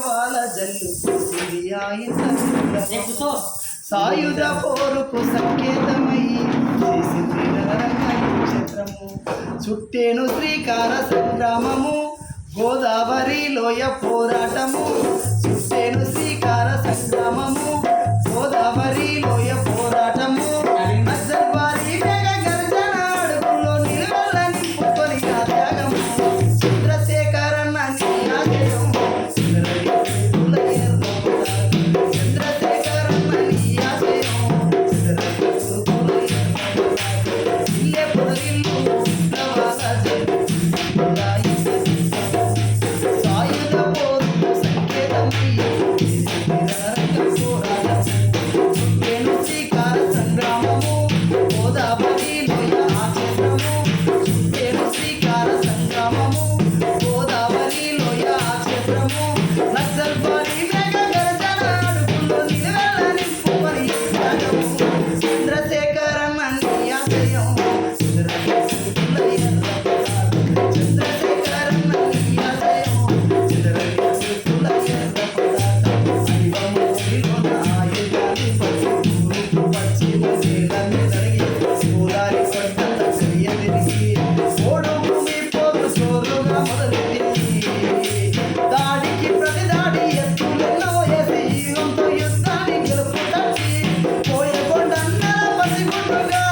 వాళ్ళ జల్లు సాయుధ పోరుకు సంకేతమై చేసింది నక్షత్రము చుట్టేను శ్రీకార సంగ్రామము గోదావరి లోయ పోరాటము చుట్టేను శ్రీకార సంగ్రామము గోదావరి లోయ పోరాటము నక్సల్వారీ వేగ గర్జన అడుగులో నిలువల నింపుకొని ఆ త్యాగము చంద్రశేఖరన్న నీ ఆశయం చంద్రశేఖరన్న నీ ఆశయం ఇల్లే పొదరిల్లు సాయుధ పోరుకు సంకేతమై పోరాటము శ్రీకార సంగ్రామము గోదావరి లోయ ఆక్షేత్రము శ్రీకార సంగ్రామము గోదావరి లోయ ఆక్షేత్రము నక్సల్వారీ వేగ గర్జన అడుగులో నిలువెల్ల నింపుకొని త్యాగము చంద్రశేఖరన్న నీ ఆశయం చంద్రశేఖరన్న నీ ఆశయం దాడికి ప్రతి దాడి ఎత్తులలో వేసి యుగంతో యుద్ధాన్ని గెలుపుతట్టి పోయగొండన్నర పసిగుండుగా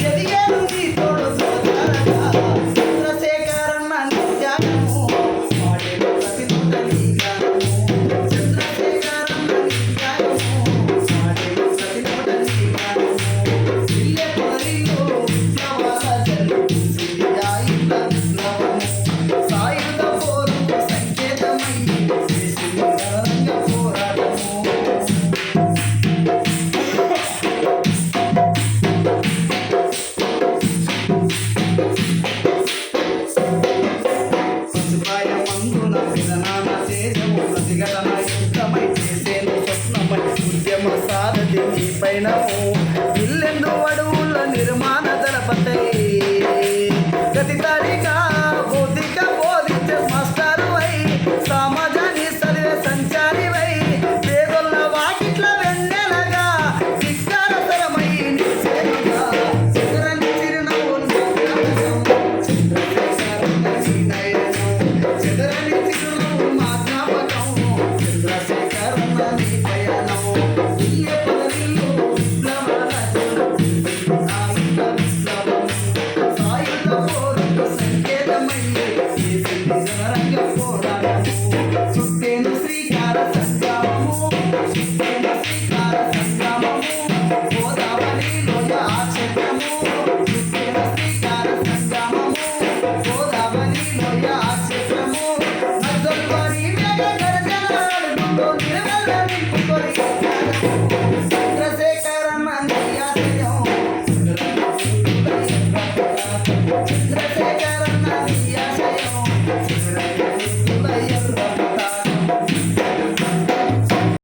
ఎదిగేను నీ తోడు సోదరగా చంద్రశేఖరన్న నీ త్యాగము వాడేను ప్రతి నోట నీ గానము చంద్రశేఖరన్న నీ త్యాగము వాడేను ప్రతి నోట నీ గానము ఇల్లే పొదరిల్లు విప్లవాల జల్లు సిరియాయిల విప్లవము సాయుధ పోరుకు సంకేతమై చేసింది రణరంగ పోరాటము పసుపాయ మందున విధాన తేజము ప్రతిఘటన యుద్ధమై చేసేను స్వప్నమై ఉద్యమ సారథి నీ పైనము